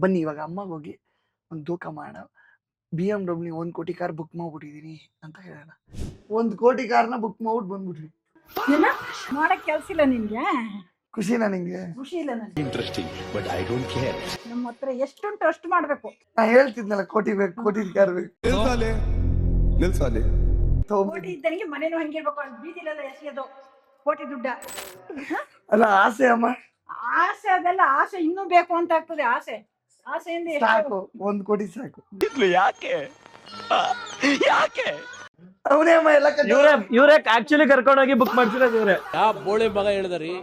ಬನ್ನಿ ಇವಾಗ ಅಮ್ಮಗೆ ಹೋಗಿ ಒಂದು ತೂಕ ಮಾಡೋಣ. BMW 1 ಕೋಟಿ ಕಾರ್ ಬುಕ್ ಮಾಡ್ಬಿಟ್ಟಿದೀನಿ ಅಂತ ಹೇಳೋಣ. 1 ಕೋಟಿ ಕಾರ್ನ ಬುಕ್ ಮಾಡ್ಬಿಟ್ಟು ಬಂದ್ಬಿಟ್ರಿ. ಮಾಡಕ್ ಕೆಲ್ಸ ಇಲ್ಲ ನಿನ್ಗೆ? ಖುಷಿನಾ ನಿಂಗೆ? ಖುಷಿ ಇಲ್ಲ ನನಗೆ. Interesting but I don't care. ನಮ್ಮ ಹತ್ರ ಎಷ್ಟುಂಟು ಅಷ್ಟು ಮಾಡ್ಬೇಕು. ನಾ ಹೇಳ್ತಿದ್ನಲ್ಲ ಕೋಟಿ ಬೇಕು, ಕೋಟಿ ಕಾರ್ ಬೇಕು. ನಿಲ್ಸಾಲೆ ಕೋಟಿ ಇದ್ದನಿಗೆ ಮನೇನು ಹಂಗಿರ್ಬೇಕು. ಅಲ್ಲಿ ಬೀದಿಲೆಲ್ಲ ಎಸೆಯೋದು ಕೋಟಿ ದುಡ್ಡ. ಅಲ್ಲ ಆಸೆ ಅಮ್ಮ, ಆಸೆ ಅದೆಲ್ಲ ಆಸೆ ಇನ್ನೂ ಬೇಕು ಅಂತ ಆಗ್ತದೆ. ಆಸೆಯಿಂದ ಸಾಕು 1 ಕೋಟಿ ಸಾಕು. ಯಾಕೆ ಯಾಕೆ ಅವನೇ ಅಮ್ಮ ಎಲ್ಲ ಇವ್ರೆ ಆಕ್ಚುಲಿ ಕರ್ಕೊಂಡೋಗಿ ಬುಕ್ ಮಾಡ್ಸಿರೋದು ಇವ್ರೆ. ಯಾವ ಬೋಳಿ ಮಗ ಹೇಳಿದ್ರಿ?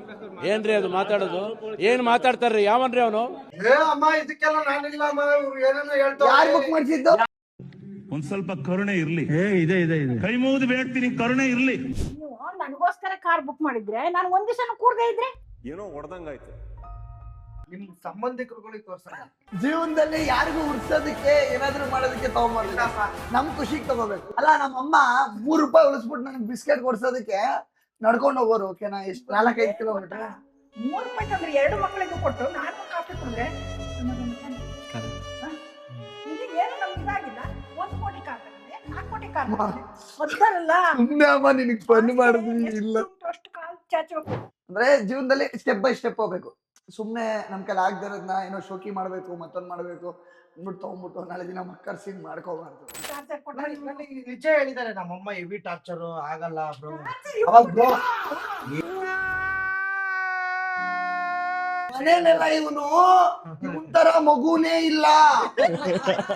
ಏನ್ರಿ ಅದು ಮಾತಾಡೋದು? ಏನ್ ಮಾತಾಡ್ತಾರ್ರಿ? ಯಾವನ್ರಿ ಅವನು? ಅಮ್ಮ ಇದಕ್ಕೆಲ್ಲ ನಾನಿಲ್ಲ ಅಮ್ಮ, ಇವ್ರು ಏನೇನೋ ಹೇಳ್ತಾರೆ. ಯಾರು ಬುಕ್ ಮಾಡ್ಸಿದ್ದು? ಒಂದ್ ಸ್ವಲ್ಪ ಕರುಣೆ ಇರ್ಲಿ. ಇದೆ ಕೈ ಮುಗಿದು ಬೇಡ್ತೀನಿ, ಕರುಣೆ ಇರ್ಲಿ. ನೀವು ನನಗೋಸ್ಕರ ಕಾರ್ ಬುಕ್ ಮಾಡಿದ್ರೆ ನಾನು ಒಂದ್ ದಿವಸ ಕೂರ್ದೇ ಇದ್ರೆ ಏನೋ ಹೊಡೆದಂಗಾಯ್ತು. ನಿಮ್ ಸಂಬಂಧಿಕರುಗಳಿಗೆ ತೋರ್ಸೋಣ. ಜೀವನದಲ್ಲಿ ಯಾರಿಗೂ ಉಡ್ಸೋದಕ್ಕೆ ಏನಾದ್ರು ಮಾಡೋದಕ್ಕೆ ತಗೊಂಡ್ಬರ್ಬೇಕಪ್ಪ, ನಮ್ ಖುಷಿಗೆ ತಗೋಬೇಕು. ಅಲ್ಲ ನಮ್ಮಮ್ಮ ₹3 ಉಳಿಸ್ಬಿಟ್ಟು ನನಗೆ ಬಿಸ್ಕೆಟ್ ಕೊಡ್ಸೋದಕ್ಕೆ ನಡ್ಕೊಂಡು ಹೋಗೋರು. ಓಕೆನಾ? ಎಷ್ಟು 4-5 ಕಿಲೋಮೀಟರ್. ₹3 ತಂದ್ರೆ 2 ಮಕ್ಕಳಿಗೂ ಕೊಟ್ಟು ನಾನು ಕಾಫಿ ತಂದ್ರೆ ಏನು ನಮ್ಗೆ ಇದಾಗಿಲ್ಲ. 1 ಕೋಟಿ ಕಾರ್ ತಗೊಂಡೆ, 4 ಕೋಟಿ ಕಾರ್ ಮೊದಲಲ್ಲ. ಸುಮ್ನೆ ಅಮ್ಮ ನಿನಗೆ ಫನ್ ಮಾಡಿದ್ವಿ ಇಲ್ಲ. ಅಷ್ಟು ಕಾಲ್ ಚಾಚಬೇಕು ಅಂದ್ರೆ ಜೀವನದಲ್ಲಿ ಸ್ಟೆಪ್ ಬೈ ಸ್ಟೆಪ್ ಹೋಗ್ಬೇಕು. ಸುಮ್ನೆ ನಮ್ ಕೈಲಿ ಆಗದಿರೋದ್ನ ಏನೋ ಶೋಕಿ ಮಾಡ್ಬೇಕು, ಮತ್ತೊಂದ್ ಮಾಡ್ಬೇಕು ಅಂದ್ಬಿಟ್ಟು ತಗೊಂಡ್ಬಿಟ್ಟು ನಾಳೆ ದಿನ ಮಕ್ಕಳ ಸೀನ್ ಮಾಡ್ಕೋಬಾರ್ದು. ಚಾರ್ಜರ್ ಕೊಟ್ಟರೆ ನಿಜ ಹೇಳಿದ್ದಾರೆ ನಮ್ಮಮ್ಮ. ಹೆವಿ ಟಾರ್ಚರ್ ಆಗಲ್ಲ ಬ್ರೋ. ಅವಾಗ ಬ್ರೋ ಮನೇಲೆಲ್ಲ ಇವನು ಒಂಥರ ಮಗುನೇ ಇಲ್ಲ,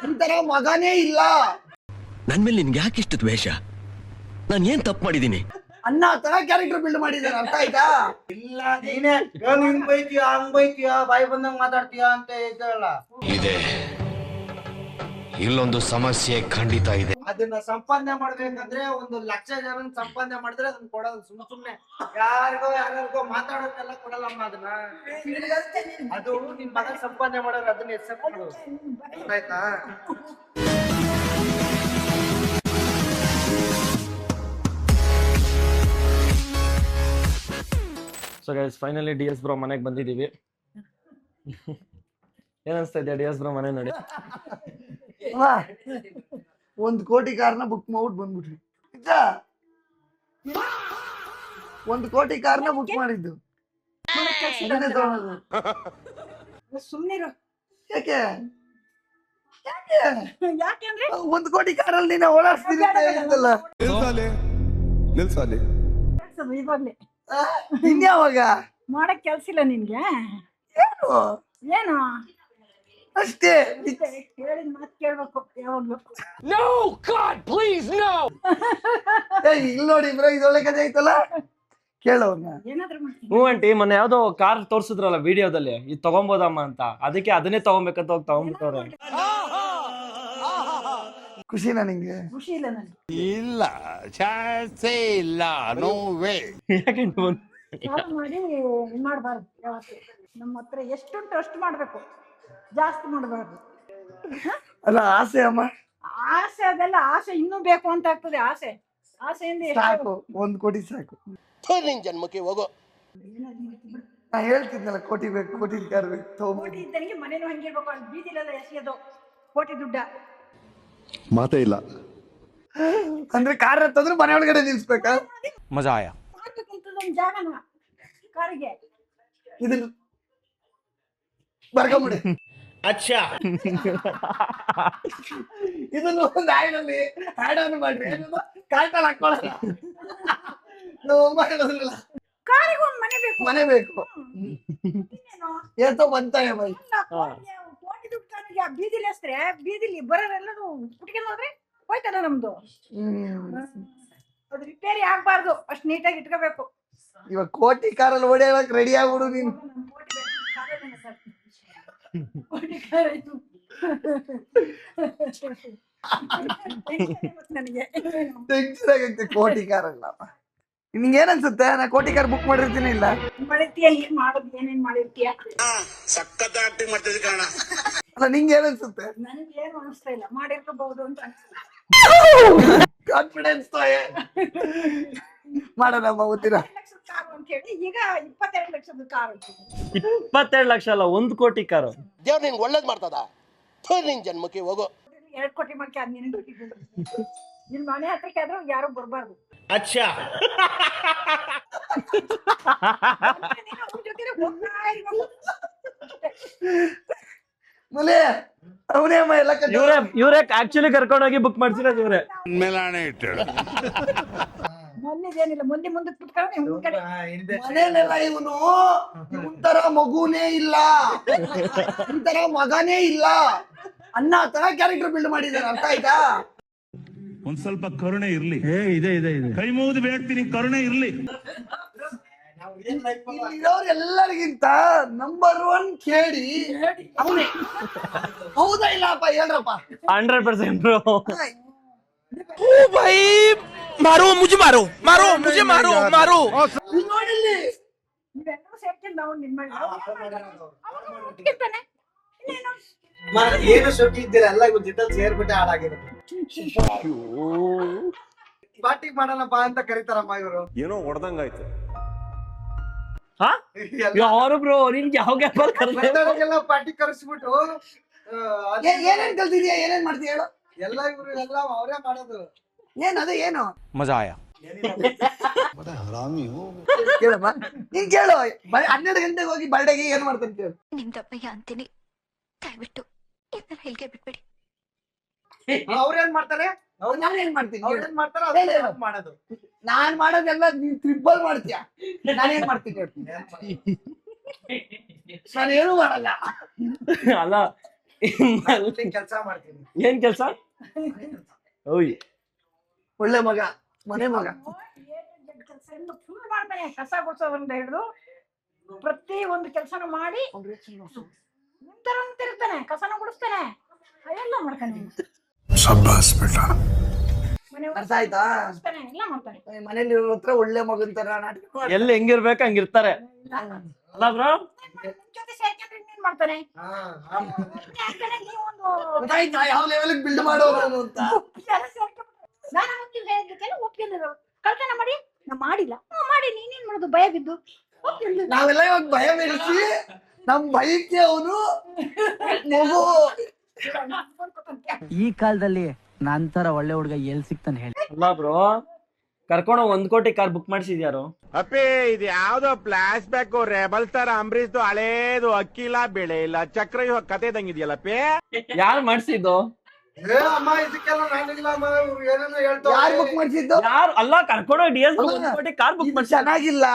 ಒಂಥರ ಮಗನೇ ಇಲ್ಲ. ನನ್ ಮೇಲೆ ನಿನ್ಗೆ ಯಾಕೆ ಇಷ್ಟು ದ್ವೇಷ? ನಾನು ಏನ್ ತಪ್ಪು ಮಾಡಿದೀನಿ? ಅನ್ನ ತರ ಕ್ಯಾರೆಕ್ಟರ್ ಬಿಲ್ಡ್ ಮಾಡಿದ್ದಾರೆ, ಅರ್ಥ ಆಯ್ತಾ? ಇಲ್ಲ ನೀನೇ ಹಿಂಗ್ ಬೈತೀಯ ಹಂಗ್ ಬೈತೀಯ ಬಾಯಿ ಬಂದಂಗ್ ಮಾತಾಡ್ತೀಯ ಅಂತ ಹೇಳ್ತಾರಲ್ಲ. ಇದೆ, ಇಲ್ಲೊಂದು ಸಮಸ್ಯೆ ಖಂಡಿತ ಇದೆ. ಅದನ್ನ ಸಂಪಾದನೆ ಮಾಡ್ಬೇಕಂದ್ರೆ 1 ಲಕ್ಷ ಜನ ಸಂಪಾದನೆ ಮಾಡಿದ್ರೆ ಅದನ್ನ ಕೊಡೋದು. ಸುಮ್ನೆ ಯಾರಿಗೋ ಮಾತಾಡೋದೆಲ್ಲ ಕೊಡಲ್ಲಮ್ಮ ಅದನ್ನ. ಅದು ನಿಮ್ ಮಗ ಸಂಪಾದನೆ ಮಾಡೋರು ಅದನ್ನ ಹೆಸರು ಕೊಡೋದು, ಆಯ್ತಾ? So guys finally DS bro ಮನೆಗೆ ಬಂದಿದ್ದೀವಿ. ಏನ್ ಅನ್ಸ್ತಾ ಇದೆ DS ಬ್ರೋ ಮನೆ ನೋಡಿ? 1 ಕೋಟಿ ಕಾರ್ನ ಬುಕ್ ಮಾಡ್ಬಿಟ್ಟು ಬಂದ್ಬಿಟ್ರಿ. ನಿಜ 1 ಕೋಟಿ ಕಾರ್ನ ಬುಕ್ ಮಾಡಿದ್ದು. ಅದನ್ನೇ ತಗೊಳ್ಳೋದು. ಸುಮ್ನಿರು. ಯಾಕೆ ಯಾಕೆಂದ್ರೆ 1 ಕೋಟಿ ಕಾರಲ್ಲಿ ನೀನು ಓಡಾಡ್ಸ್ತೀನಿ ಅಂತ ಹೇಳಿದ್ದಲ್ಲ. ನಿಲ್ಸಾಲೆ ಇವಾಗ್ಲೇ ಇನ್ಯಾವಾಗ ಮಾಡಕ್ ಕೆಲ್ಸ ಇಲ್ಲ ನಿನ್ಗೆ? ಏನು ಏನು ಅಷ್ಟೇ. ಹೇಳಿದ ಮಾತು ಕೇಳ್ಬೇಕು ಯಾವಾಗ್ಲೂ. ಇಲ್ಲಿ ನೋಡಿ ಬ್ರೋ, ಇದೊಳ್ಳೆ ಕಥೆ ಐತಲ್ಲ, ಕೇಳೋಣ. ಏನಾದ್ರೂ ಮಾಡ್ತೀನಿ. ಹ್ಞೂ ಆಂಟಿ, ಮೊನ್ನೆ ಯಾವ್ದೋ ಕಾರ್ ತೋರ್ಸಿದ್ರಲ್ಲ ವಿಡಿಯೋದಲ್ಲಿ, ಇದು ತಗೊಂಬೋದಮ್ಮ ಅಂತ. ಅದಕ್ಕೆ ಅದನ್ನೇ ತಗೊಂಬೇಕಂತ ಹೋಗಿ ತಗೊಂಡ್ಬಿಟ್ಟವ್ರೆ. ಖುಷಿನಾ ನಿಂಗೆ? ಖುಷಿ ಇಲ್ಲ ನನಗೆ. ಇಲ್ಲ ಚಾನ್ಸೇ ಇಲ್ಲ. No way. ಸಾಲ ಮಾಡಿ ಮಾಡ್ಬಾರ್ದು ಯಾವತ್ತು. ನಮ್ಮ ಹತ್ರ ಎಷ್ಟುಂಟು ಅಷ್ಟು ಮಾಡ್ಬೇಕು, ಜಾಸ್ತಿ ಮಾಡಬಾರ್ದು. ಅಲ್ಲ ಆಸೆ ಅಮ್ಮ, ಆಸೆ ಅದೆಲ್ಲ ಆಸೆ ಇನ್ನೂ ಬೇಕು ಅಂತ ಆಗ್ತದೆ. ಆಸೆಯಿಂದ ಸಾಕು 1 ಕೋಟಿ ಸಾಕು. ನಿನ್ ಜನ್ಮಕ್ಕೆ ಹೋಗೋ. ನಾ ಹೇಳ್ತಿದ್ನಲ್ಲ ಕೋಟಿ ಬೇಕು, ಕೋಟಿ ಕಾರ್ ಬೇಕು. ಕೋಟಿ ಇದ್ದನಿಗೆ ಮನೇನು ಹಂಗಿರ್ಬೇಕು. ಅಲ್ಲಿ ಬೀದಿಲೆಲ್ಲ ಎಸೆಯೋದು ಕೋಟಿ ದುಡ್ಡ. ಮಾತೇ ಇಲ್ಲ. ಅಂದ್ರೆ ಕಾರ್ ಹತ್ತಂದ್ರೆ ಮನೆ ಒಳಗಡೆ ನಿಲ್ಸ್ಬೇಕಾ? ಮಜಾ ಆಯಾ. ಮಾಡ್ಬೇಕಂತದೊಂದು ಜಾಗನ ಕಾರಿಗೆ. ಇದನ್ನ ಬರ್ಕೊಂಬಿಡಿ. ಅಚ್ಚಾ ಇದನ್ನು ಒಂದು ಆಯ್ನಲ್ಲಿ ಆಡ್ ಆನ್ ಮಾಡ್ರಿ. ಕಾರ್ಟಲ್ಲಿ ಹಾಕೊಳ್ಳೋಣ. ನಮ್ಮಮ್ಮ ಹೇಳೋದ್ರಲ್ಲ, ಕಾರಿಗೆ ಒಂದು ಮನೆ ಬೇಕು. ಮನೆ ಬೇಕು. ಇನ್ನೇನು? ಏತೋ ಬಂತಾಯ ಬೈ. ಕೋಟಿ ದುಡ್ಡು ಕಾರಿಗೆ ಆ ಬೀದಿಲಿ ಎಸ್ರೆ ಬೀದಿಲಿ ಬರೋರೆಲ್ಲರೂ ಕುಟ್ಕೊಂಡು ಹೋದ್ರೆ ಹೋಯ್ತಲ್ಲ ನಮ್ದು. ಅದು ರಿಪೇರಿ ಆಗ್ಬಾರ್ದು, ಅಷ್ಟು ನೀಟಾಗಿ ಇಟ್ಕೋಬೇಕು. ಇವಾಗ ಕೋಟಿ ಕಾರಲ್ಲಿ ಓಡಾಡಕ್ ರೆಡಿ ಆಗ್ಬಿಡು ನೀನು. ನನಗೆ ಟೆನ್ಷನ್ ಆಗತ್ತೆ ಕೋಟಿ ಕಾರಲ್ಲ. ನಿಂಗೆ ಏನ್ ಅನ್ಸುತ್ತೆ? ನಾ ಕೋಟಿ ಕಾರ್ ಬುಕ್ ಮಾಡಿರ್ತೀನಿ ಇಲ್ಲ ಮಾಡಿರ್ತೀಯ, ಏನ್ ಮಾಡೋದು, ಏನೇನ್ ಮಾಡಿರ್ತೀಯ? ಸಖತ್ ಆಕ್ಟಿಂಗ್ ಮಾಡ್ತಿದ್ದೆ ಕಾರಣ. ಅಲ್ಲ ನಿಂಗೆ ಏನ್ ಅನ್ಸುತ್ತೆ? ನನಗೆ ಏನು ಅನಿಸ್ತಾ ಇಲ್ಲ, ಮಾಡಿರ್ಕೋಬಹುದು ಅಂತ. ಕಾನ್ಫಿಡೆನ್ಸ್ ಮಾಡೋಣಮ್ಮ ಓದ್ತೀರ 25 ಲಕ್ಷದ ಕಾರು ಅಂತ ಹೇಳಿ ಈಗ 22 ಲಕ್ಷದ ಕಾರು 22 ಲಕ್ಷ ಅಲ್ಲ 1 ಕೋಟಿ ಕಾರು. ದೇವ್ರು ನಿನ್ಗೆ ಒಳ್ಳೇದ್ ಮಾಡ್ತದ ನಿನ್ ಜನ್ಮಕ್ಕೆ ಹೋಗೋ 2 ಕೋಟಿ ಮಾಡ್ಕೆ ಅದ್ ನಿನ್ ನಿನ್ ಮನೆ ಹತ್ರಕ್ಕೆ ಆದ್ರೂ ಯಾರು ಬರ್ಬಾರ್ದು. ಅಚ್ಚಾ ನೀನು ಅವ್ರ ಜೊತೆನೆ ಹೋಗ್ತಾ ಇರ್ಬೇಕು. ಮುಲೆ ಅವನೇ ಅಮ್ಮ ಎಲ್ಲ ಇವ್ರೇ ಆಕ್ಚುಲಿ ಕರ್ಕೊಂಡೋಗಿ ಬುಕ್ ಮಾಡ್ಸಿರೋದು ಇವ್ರೆ. ಮೇಲಾಣೆ ಇಟ್ಟು ಮೊನ್ನೆದೇನಿಲ್ಲ ಮುಂದೆ ಮುಂದಕ್ಕೆ ಕುತ್ಕೊಂಡು ನಿಮ್ ಕಡೆ ಮನೇಲೆಲ್ಲ ಇವನು ತರ ಮಗುನೇ ಇಲ್ಲ, ತರ ಮಗನೇ ಇಲ್ಲ ಅನ್ನ ತರ ಕ್ಯಾರೆಕ್ಟರ್ ಬಿಲ್ಡ್ ಮಾಡಿದ್ದಾರೆ. ಅರ್ಥ ಆಯ್ತಾ? ಒಂದ್ ಸ್ವಲ್ಪ ಕರುಣೆ ಇರ್ಲಿ. ಇದೆ ಇದೆ ಇದೆ. ಕೈ ಮುಗಿದು ಬೇಡ್ತೀನಿ, ಕರುಣೆ ಇರ್ಲಿ. ಎಲ್ಲರಿಗಿಂತ ನಂಬರ್ 1 ಕೇಳಿ ಅವನೇ. ಹೌದಾ ಇಲ್ಲಪ್ಪ ಹೇಳ್ರಪ್ಪ? 100% ಬ್ರೋ. ನೋಡಿಲ್ಲಿ ನೀವೆಲ್ಲರೂ ಸೇರ್ಕೊಂಡು ನಾವು ನಿನ್ ಮಾಡಿ ಒಪ್ಪಿರ್ತಾನೆ. ಇನ್ನೇನು ಏನು ಶೋಕಿ ಇದ್ದೀರಾ ಎಲ್ಲ ಜೊತೆ ಸೇರ್ಬಿಟ್ಟೆ ಹಾಳಾಗಿರುತ್ತೆ. ಪಾರ್ಟಿ ಮಾಡೋಣಪ್ಪ ಅಂತ ಕರೀತಾರಮ್ಮ ಇವರು. ಏನೋ ಹೊಡೆದಂಗಾಯ್ತು. ಹಾ ಯಾರು ಬ್ರೋ ನಿನ್ಗೆ ಯಾವ ಗ್ಯಾಪಲ್ಲಿ ಬಂದವರಿಗೆಲ್ಲ ಪಾರ್ಟಿ ಕರೆಸ್ಬಿಟ್ಟು ಏನೇನ್ ಕಲ್ತಿದ್ಯಾ, ಏನೇನ್ ಮಾಡ್ತೀಯ ಹೇಳು? ಎಲ್ಲ ಇವರು ಎಲ್ಲ ಅವರೇ ಮಾಡೋದು. ಏನ್ ಅದು ಏನು ಮಜಾ ಆಯ ಕೇಳಮ್ಮ, ನೀನ್ ಕೇಳು. 12 ಗಂಟೆಗೆ ಹೋಗಿ ಬರ್ಡೇಗೆ ಏನ್ ಮಾಡ್ತಾನೆ ಕೇಳು. ನಿಮ್ದಪ್ಪಯ್ಯ ಅಂತೀನಿ, ದಯವಿಟ್ಟು ಇದನ್ನ ಹೇಳಿಕೆ ಬಿಟ್ಬಿಡಿ. ಅವ್ರೇನ್ ಮಾಡ್ತಾರೆ? ನಾನೇನ್ ಮಾಡ್ತೀನಿ ಹೇಳು. ಅವ್ರೇನ್ ಮಾಡ್ತಾರ ಹೇಳು, ಹೇಳು. ಮಾಡೋದು. ನಾನ್ ಮಾಡೋದೆಲ್ಲ ನೀನ್ ಟ್ರಿಪಲ್ ಮಾಡ್ತೀಯ. ನಾನೇನ್ ಮಾಡ್ತೀನಿ ಹೇಳು? ನಾನೇನು ಮಾಡಲ್ಲ. ಅಲ್ಲ ಕೆಲಸ ಮಾಡ್ತೀನಿ. ಏನ್ ಕೆಲ್ಸ? ಓಯ್ ಒಳ್ಳೆ ಮಗ, ಮನೆ ಮಗ. ಕೆಲಸ ಎಲ್ಲ ಫುಲ್ ಮಾಡ್ತಾನೆ. ಕಸ ಗುಡ್ಸೋದ್ರಿಂದ ಹಿಡಿದು ಪ್ರತಿ ಒಂದು ಕೆಲಸನ ಮಾಡಿ ನಿಂತರ ನಿಂತಿರ್ತಾನೆ. ಕಸನ ಗುಡಿಸ್ತಾನೆ, ಅದೆಲ್ಲ ಮಾಡ್ತಾನೆ. ಮನೆ ಅರ್ಥ ಆಯ್ತಾ? ಗುಡಿಸ್ತಾನೆ, ಎಲ್ಲ ಮಾಡ್ತಾನೆ. ಮನೇಲಿ ಇರೋ ಹತ್ರ ಒಳ್ಳೆ ಮಗನ್ ತರ ನಾಟಕ ಮಾಡ್ತಾನೆ. ಎಲ್ಲಿ ಹೆಂಗಿರ್ಬೇಕು ಹಂಗಿರ್ತಾರೆ ಅಲ್ಲ ಬ್ರೋ. ನಿಮ್ ಜೊತೆ ಸೇರ್ಕೊಂಡ್ರೆ ಇನ್ನೇನ್ ಮಾಡ್ತಾನೆ? ಹಾ, ಯಾಕಂದ್ರೆ ನೀವೊಂದು ಗೊತ್ತಾಯ್ತಾ ಯಾವ ಲೆವೆಲ್ ಬಿಲ್ಡ್ ಮಾಡೋರು ಅಂತ? ನಾನು ಹೋಗ್ತೀನಿ ಹೇಳಿದ್ದಕ್ಕೆಲ್ಲ ಒಪ್ಕೊಂಡಿರೋ ಕಳ್ತನ ಮಾಡಿ ನಾ ಮಾಡಿಲ್ಲ. ಮಾಡಿ ನೀನೇನ್ ಮಾಡೋದು? ಭಯ ಬಿದ್ದು ಒಪ್ಕೊಂಡಿಲ್ಲ. ನಾವೆಲ್ಲ ಇವಾಗ ಭಯ ಬೆಳೆಸಿ ನಮ್ ಭಯಕ್ಕೆ ಅವನು ಮಗು. ಈ ಕಾಲದಲ್ಲಿ ನಂತರ ಒಳ್ಳೆ ಹುಡುಗ ಎಲ್ ಸಿಗ್ತಾನೆ ಹೇಳಿ? ಅಲ್ಲ ಬ್ರೋ, ಕರ್ಕೊಂಡು 1 ಕೋಟಿ ಕಾರ್ ಬುಕ್ ಮಾಡಿಸಿದ್ಯಾರು? ಅಪ್ಪಿ ಇದು ಯಾವ್ದೋ flash back rebel star Ambareesh ಹಳೇದು ಅಕ್ಕಿಲ್ಲ ಬೆಳೆ ಇಲ್ಲ ಚಕ್ರ ಕತೆ ಇದಂಗಿದ್ಯಲ್ಲಪ್ಪಿ. ಯಾರು ಮಾಡಿಸಿದ್ದು? ಏ ಅಮ್ಮ ಇದಕ್ಕೆಲ್ಲ ನಾನಿಲ್ಲ ಅಮ್ಮ, ಇವ್ರು ಏನೇನೋ ಹೇಳ್ತಾರೆ. ಯಾರು ಬುಕ್ ಮಾಡ್ಸಿದ್ದು? ಯಾರು ಅಲ್ಲ ಕರ್ಕೊಂಡು DS 1 ಕೋಟಿ ಕಾರ್ ಬುಕ್ ಇದು ಮಾಡ್ಸಿ. ಚೆನ್ನಾಗಿಲ್ಲ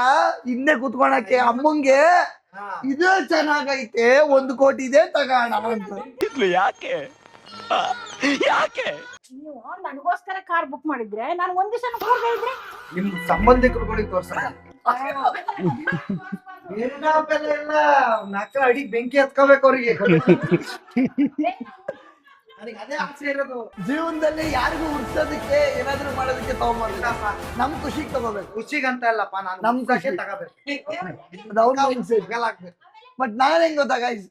ಹಿಂದೆ ಕುತ್ಕೊಳಕ್ಕೆ. ಅಮ್ಮಂಗೆ ಹಾ. ಇದು ಚೆನ್ನಾಗೈತೆ, 1 ಕೋಟಿ ಇದೆ ತಗೋಣ ಅಂತ. ಯಾಕೆ ಯಾಕೆ ನೀವು ನನಗೋಸ್ಕರ ಕಾರ್ ಬುಕ್ ಮಾಡಿದ್ರೆ ನಾನು ಒಂದ್ ದಿವಸ ಕೂರ್ದೇ ಇದ್ರೆ ನಿಮ್ ಸಂಬಂಧಿಕರುಗಳಿಗೆ ತೋರ್ಸಲ್ಲ. ಎಲ್ಲ ನಕ್ಕ ಅಡಿ ಬೆಂಕಿ ಹತ್ಕೋಬೇಕು ಅವ್ರಿಗೆ. ನನಗೆ ಅದೇ ಆಸೆ ಇರೋದು. ಜೀವನದಲ್ಲಿ ಯಾರಿಗೂ ಉಡ್ಸೋದಕ್ಕೆ ಏನಾದ್ರು ಮಾಡೋದಕ್ಕೆ ತಗೊಂಬರ್ಬೇಕಪ್ಪ. ನಮ್ ಖುಷಿಗೆ ತಗೋಬೇಕು. ಖುಷಿಗಂತ ಅಲ್ಲಪ್ಪ, ನಾನು ನಮ್ ಖುಷಿ ತಗೋಬೇಕು. ಬಟ್ ನಾನ್ ಹೆಂಗ್ ಗೊತ್ತಾ guys,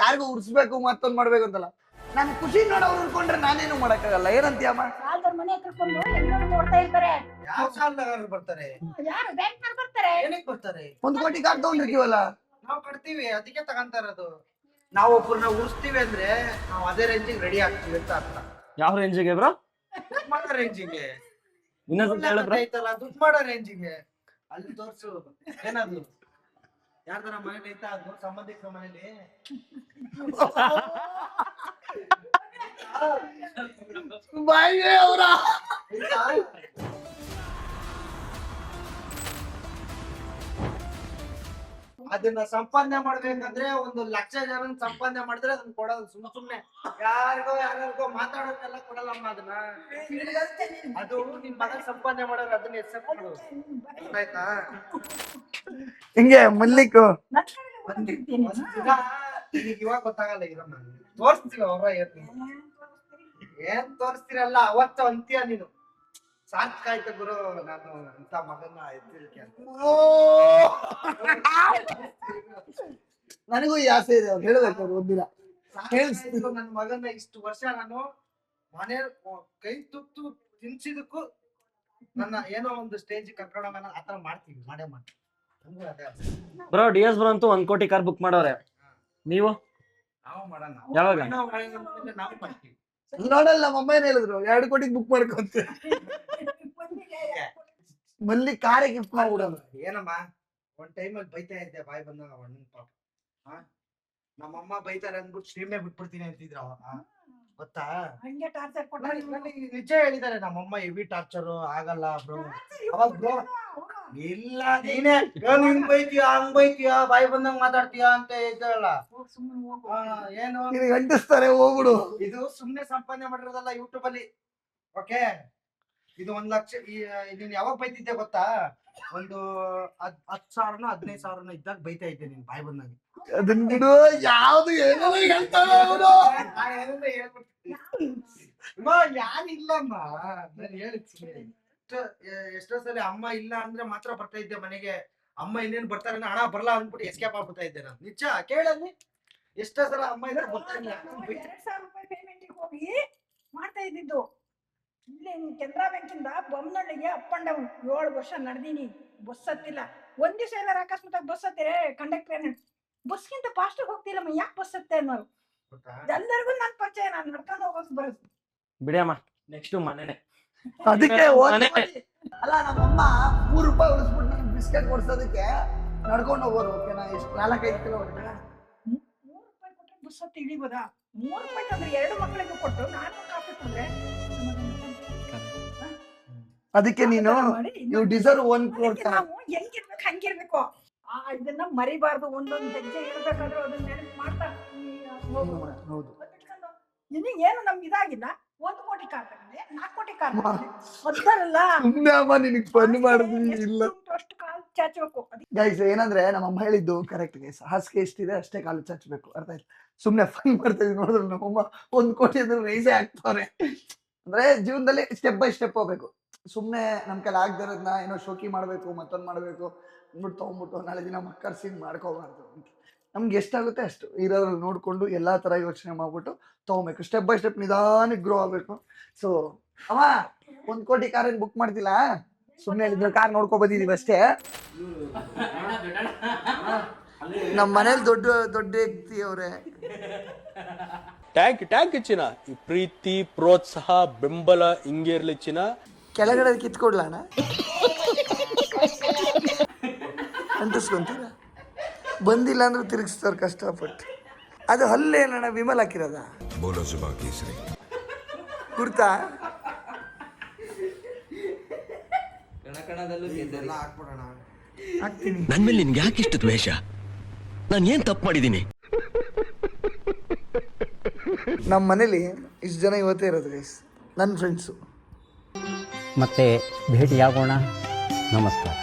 ಯಾರಿಗೂ ಉಡ್ಸ್ಬೇಕು ಮತ್ತೊಂದ್ ಮಾಡ್ಬೇಕು ಅಂತಲ್ಲ, ನನ್ ಖುಷಿ ನೋಡೋರು ಉಳ್ಕೊಂಡ್ರೆ ನಾನೇನು ಮಾಡಕ್ಕಾಗಲ್ಲ. ಏನಂತೀಯಮ್ಮ? ಸಾಲದವ್ರ ಮನೆ ಹತ್ರ ಕೊಂಡು ಎಲ್ಲರೂ ನೋಡ್ತಾ ಇರ್ತಾರೆ. ಯಾವ ಸಾಲಗಾರರು ಬರ್ತಾರೆ? ಯಾರು ಬ್ಯಾಂಕ್ ನಲ್ಲಿ ಬರ್ತಾರೆ. ಏನಕ್ಕೆ ಬರ್ತಾರೆ? 1 ಕೋಟಿ ಕಾರ್ ತಗೊಂಡಿರ್ತೀವಲ್ಲ, ನಾವು ಕಟ್ತೀವಿ, ಅದಕ್ಕೆ ತಗೊಂತ ಇರೋದು. ನಾವು ಒಬ್ಬರನ್ನ ಉಳಿಸ್ತೀವಿ ಅಂದ್ರೆ ನಾವು ಅದೇ ರೇಂಜಿಗೆ ರೆಡಿ ಆಗ್ತೀವಿ ಅಂತ ಅರ್ಥ. ಯಾವ ರೇಂಜಿಗೆ ಬ್ರೋ? ದುಡ್ಡು ಮಾಡೋ ರೇಂಜಿಗೆ. ಇನ್ನೊಂದ್ಸತಿ ಹೇಳು ಬ್ರೋ. ಐತಲ್ಲ ದುಡ್ಡು ಮಾಡೋ ರೇಂಜಿಗೆ ಅಲ್ಲಿ ತೋರ್ಸು. ಏನದು ಯಾರ್ದಾರ ಮನೇಲಿ ಐತಾ? ಅದು ಸಂಬಂಧಿಕರ ಮನೇಲಿ ಬಾಯಿಗೆ ಅವ್ರ ಐತಾ? ಅದನ್ನ ಸಂಪಾದನೆ ಮಾಡ್ಬೇಕಂದ್ರೆ 1 ಲಕ್ಷ ಜನ ಸಂಪಾದನೆ ಮಾಡಿದ್ರೆ ಅದನ್ನ ಕೊಡೋದು ಸುಮ್ನೆ ಯಾರಿಗೋ ಮಾತಾಡೋದೆಲ್ಲ ಕೊಡಲ್ಲಮ್ಮ ಅದನ್ನ. ಅದು ನಿಮ್ ಮಗ ಸಂಪಾದನೆ ಮಾಡೋರು ಅದನ್ನ ಹೆಸರು ಆಯ್ತಾ? ಹಿಂಗೆ ಮಲ್ಲಿಕ್ ಬಂದಿರ್ತೀನಿ. ಈಗ ಇವಾಗ ಗೊತ್ತಾಗಲ್ಲ. ಇರಮ್ಮ ತೋರಿಸ್ತೀವಿ ಅವ್ರ ಏನ್ ತೋರಿಸ್ತೀರಲ್ಲ ಅವತ್ತು ಅಂತೀಯ ನೀನು. ಸಾಕಾಯ್ತು ಗುರು, ನಾನು ಅಂತ ಮಗನ್ನ ಎತ್ತಿರ್ಕೆ ಅಂತ. ನನಗೂ ಈ ಆಸೆ ಇದೆ, ಅವ್ರು ಹೇಳ್ಬೇಕು. ಅವ್ರು ಒಂದಿನ ಸಾಕಾಯ್ತು ನನ್ನ ಮಗನ್ನ ಇಷ್ಟು ವರ್ಷ ನಾನು ಮನೆ ಕೈ ತುತ್ತು ತಿನ್ಸಿದಕ್ಕೂ ನನ್ನ ಏನೋ ಒಂದು ಸ್ಟೇಜ್ ಕರ್ಕೊಂಡೋಗ ಆತರ ಮಾಡ್ತೀವಿ, ಮಾಡೇ ಮಾಡ್ತೀವಿ. ನಮ್ಗೂ ಅದೇ ಆಸೆ. ಬ್ರೋ DS ಬ್ರೋ ಅಂತೂ 1 ಕೋಟಿ ಕಾರ್ ಬುಕ್ ಮಾಡವ್ರೆ. ನೀವು ನಾವು ಮಾಡೋಣ. ಯಾವಾಗ? ನಾವು ಮಾಡ್ತೀವಿ. ನೋಡಲ್ಲ ನಮ್ಮ ಅಮ್ಮ ಏನ್ ಹೇಳಿದ್ರು 2 ಕೋಟಿಗೆ ಬುಕ್ ಮಾಡ್ಕೊಂತ ಮಲ್ಲಿ ಕಾರೇ ಗಿಫ್ಟ್ ಮಾಡ್ಬಿಡೋದು. ಏನಮ್ಮ ಒಂದ್ ಟೈಮಲ್ಲಿ ಬೈತಾ ಇದ್ದೆ, ಬಾಯಿ ಬಂದಾಗ ಅಣ್ಣನ್ ಪಾಪ. ನಮ್ಮಮ್ಮ ಬೈತಾರೆ ಅಂದ್ಬಿಟ್ಟು ಶ್ರೀಮೆ ಬಿಟ್ಬಿಡ್ತೀನಿ ಅಂತಿದ್ರು ಅವಾಗ, ಗೊತ್ತಾ? ಹಂಗೆ ಟಾರ್ಚರ್ ನನಗೆ ನಿಜ ಹೇಳಿದ್ದಾರೆ ನಮ್ಮಮ್ಮ, ಹೆವಿ ಟಾರ್ಚರು ಆಗಲ್ಲ ಬ್ರೋ. ಅವಾಗ ಬ್ರೋ ಇಲ್ಲ ನೀನೇ ಹಿಂಗ್ ಬೈತೀಯ ಹಂಗ್ ಬೈತೀಯ ಬಾಯಿ ಬಂದಂಗ್ ಮಾತಾಡ್ತೀಯ ಅಂತ ಇದ್ದಲ್ಲ. ಏನು ನಿನಗೆ ಅಂಟಿಸ್ತಾರೆ, ಹೋಗ್ಬಿಡು. ಇದು ಸುಮ್ನೆ ಸಂಪಾದನೆ ಮಾಡಿರೋದಲ್ಲ ಯೂಟ್ಯೂಬ್ ಅಲ್ಲಿ. ಓಕೆ, ಇದು 1 ಲಕ್ಷ. ನೀನ್ ಯಾವಾಗ ಬೈತಿದ್ದೆ ಗೊತ್ತಾ? ಒಂದು 10,000 15,000 ಇದ್ದಾಗ ಬೈತಾ ಇದ್ದೆ ನೀನ್ ಬಾಯಿ ಬಂದಾಗ. ಅದನ್ನ ಬಿಡು, ಯಾವ್ದು ಏನೋ ಹೇಳ್ತಾನೆ ಅವ್ನು. ಯಾರಿಲ್ಲಮ್ಮ, ನಾನು ಹೇಳಿದ್ ಎಷ್ಟೋ ಸಲ ಅಮ್ಮ ಇಲ್ಲ ಅಂದ್ರೆ ಮಾತ್ರ ಬರ್ತಾ ಇದ್ದೆ ಮನೆಗೆ. ಅಮ್ಮ ಇನ್ನೇನ್ ಬರ್ತಾರೆ ಹಣ ಬರಲ್ಲ ಅಂದ್ಬಿಟ್ಟು ಎಸ್ಕೇಪ್ ಆಗ್ಬಿಡ್ತಾ ಇದ್ದೆ ನಾನು. ನಿಜ ಕೇಳಲ್ಲಿ, ಎಷ್ಟೋ ಸಲ ಅಮ್ಮ ಇದ್ರೆ ಬರ್ತಾರೆ. 2,000 ರೂಪಾಯಿ ಪೇಮೆಂಟಿಗೆ ಹೋಗಿ ಮಾಡ್ತಾ ಇದ್ದಿದ್ದು. ಇಲ್ಲಿ ಕೆನರಾ ಬ್ಯಾಂಕಿಂದ ಬೊಮ್ಮನಹಳ್ಳಿಗೆ ಅಪ್ ಅಂಡ್ ಡೌನ್ 7 ವರ್ಷ ನಡೆದೀನಿ. ಬಸ್ ಹತ್ತಿಲ್ಲ. ಒಂದ್ ದಿವಸ ಎಲ್ಲಾರ ಅಕಸ್ಮಾತ್ ಬಸ್ ಹತ್ತಿರೆ ಕಂಡಕ್ಟರ್ ಬಸ್ಗಿಂತ ಫಾಸ್ಟ್ ಹೋಗ್ತಿಲ್ಲಮ್ಮ, ಯಾಕೆ ಬಸ್ ಹತ್ತೆ ಅನ್ನೋರು. ಎಲ್ಲರಿಗೂ ನನ್ ಪರಿಚಯ, ನಾನು ನಡ್ಕೊಂಡು ಹೋಗೋದು ಬರೋದು. ಬಿಡಿಯಮ್ಮ, ನೆಕ್ಸ್ಟ್ ಮನೆನೆ. ಅದಕ್ಕೆ ಅಲ್ಲ ನಮ್ಮಮ್ಮ 3 ರೂಪಾಯಿ ಉಳಿಸ್ಬಿಟ್ಟು ನನಗೆ ಬಿಸ್ಕೆಟ್ ಕೊಡ್ಸೋದಕ್ಕೆ ನಡ್ಕೊಂಡು ಹೋಗೋರು. ಓಕೆನಾ? ಎಷ್ಟು 4-5 ಕಿಲೋಮೀಟರ್. 3 ರೂಪಾಯಿ ಕೊಟ್ಟರೆ ಬಸ್ ಹತ್ತಿ ಇಳಿಬೋದಾ? 3 ರೂಪಾಯಿ ತಂದ್ರೆ 2 ಮಕ್ಕಳಿಗೂ ಕೊಟ್ಟು ನಾನು ಕಾಫಿ ಕುಡಿದ್ರೆ ಅದಕ್ಕೆ ನೀನು ಯು ಡಿಸರ್ವ್ 1 crore. ನಾವು ಹೆಂಗಿರ್ಬೇಕು ಹಂಗಿರ್ಬೇಕು. ಇದನ್ನ ಮರಿಬಾರ್ದು. ಒಂದೊಂದು ಹೆಜ್ಜೆ ಇರ್ಬೇಕಾದ್ರೂ ಅದನ್ನ ನೆನಪು ಮಾಡ್ತಾ ಹೌದು. ಏನು ನಮ್ಗೆ ಇದಾಗಿಲ್ಲ. 1 ಕೋಟಿ ಕಾರ್ ತಗೊಂಡೆ, 4 ಕೋಟಿ ಕಾರ್ ಅದಲ್ಲ ಸುಮ್ನೆ ಅಮ್ಮ ನಿನಗೆ ಫನ್ ಮಾಡಿದ್ವಿ. ಇಲ್ಲ ಅಷ್ಟು ಕಾಲು ಚಾಚಬೇಕು. ಗೈಸ್, ಏನಂದ್ರೆ ನಮ್ಮ ಅಮ್ಮ ಹೇಳಿದ್ದು ಕರೆಕ್ಟ್ ಗೈಸ್. ಹಾಸಿಗೆ ಎಷ್ಟಿದೆ ಅಷ್ಟೇ ಕಾಲು ಚಾಚಬೇಕು. ಅರ್ಥ ಆಯ್ತು? ಸುಮ್ನೆ ಫನ್ ಮಾಡ್ತಾ ಇದೀವಿ. ನೋಡಿದ್ರು ನಮ್ಮಮ್ಮ 1 ಕೋಟಿ ಅಂದ್ರೆ ರೈಸೇ ಆಗ್ತವ್ರೆ. ಅಂದ್ರೆ ಜೀವನದಲ್ಲಿ ಸ್ಟೆಪ್ ಬೈ ಸ್ಟೆಪ್ ಹೋಗ್ಬೇಕು. ಸುಮ್ನೆ ನಮ್ ಕೈಲಿ ಆಗದಿರೋದನ್ನ ಏನೋ ಶೋಕಿ ಮಾಡ್ಬೇಕು, ಮತ್ತೊಂದು ಮಾಡ್ಬೇಕು ಅಂದ್ಬಿಟ್ಟು ತಗೊಂಡ್ಬಿಟ್ಟು ನಾಳೆ ದಿನ ಮಕ್ಕರ್ಸಿ ಮಾಡ್ಕೋಬಾರ್ದು. ನಮ್ಗೆ ಎಷ್ಟಾಗುತ್ತೆ ಅಷ್ಟು ಇರೋದ್ರಲ್ಲಿ ನೋಡ್ಕೊಂಡು ಎಲ್ಲಾ ತರ ಯೋಚನೆ ಮಾಡ್ಬಿಟ್ಟು ತಗೋಬೇಕು. ಸ್ಟೆಪ್ ಬೈ ಸ್ಟೆಪ್ ನಿಧಾನಕ್ಕೆ ಗ್ರೋ ಆಗ್ಬೇಕು. ಸೊ ಅಮ್ಮ 1 ಕೋಟಿ ಕಾರ್ ಏನ್ ಬುಕ್ ಮಾಡ್ತಿಲ್ಲ, ಸುಮ್ನೆ ಹೇಳಿದ್ರೆ ಕಾರ್ ನೋಡ್ಕೊ ಬಂದಿದೀವಿ ಅಷ್ಟೇ. ನಮ್ಮ ಮನೇಲಿ ದೊಡ್ಡ ದೊಡ್ಡ ವ್ಯಕ್ತಿ ಅವ್ರೆ. ಟ್ಯಾಂಕ್ ಚಿನ್ನ. ಈ ಪ್ರೀತಿ ಪ್ರೋತ್ಸಾಹ ಬೆಂಬಲ ಹಿಂಗೆ ಇರ್ಲಿ ಚಿನ್ನ. ಕೆಳಗಡೆ ಕಿತ್ಕೊಡ್ಲಣ್ಣ, ಅಂಟಿಸ್ಕೊಂತೀರ. ಬಂದಿಲ್ಲ ಅಂದ್ರೆ ತಿರುಗಿಸ್ತಾರೆ ಕಷ್ಟಪಟ್ಟು. ಅದು ಹಲ್ಲೇನಣ್ಣ ವಿಮಲ್ ಹಾಕಿರೋದ ಗುರ್ತಾ? ಹಾಕ್ತೀನಿ. ನನ್ ಮೇಲೆ ನಿನ್ಗೆ ಯಾಕೆ ಇಷ್ಟು ದ್ವೇಷ? ನಾನು ಏನ್ ತಪ್ಪು ಮಾಡಿದ್ದೀನಿ? ನಮ್ಮ ಮನೇಲಿ ಇಷ್ಟು ಜನ ಇವತ್ತೇ ಇರೋದು ಗೈಸ್, ನನ್ನ ಫ್ರೆಂಡ್ಸು. ಮತ್ತೆ ಭೇಟಿಯಾಗೋಣ. ನಮಸ್ಕಾರ.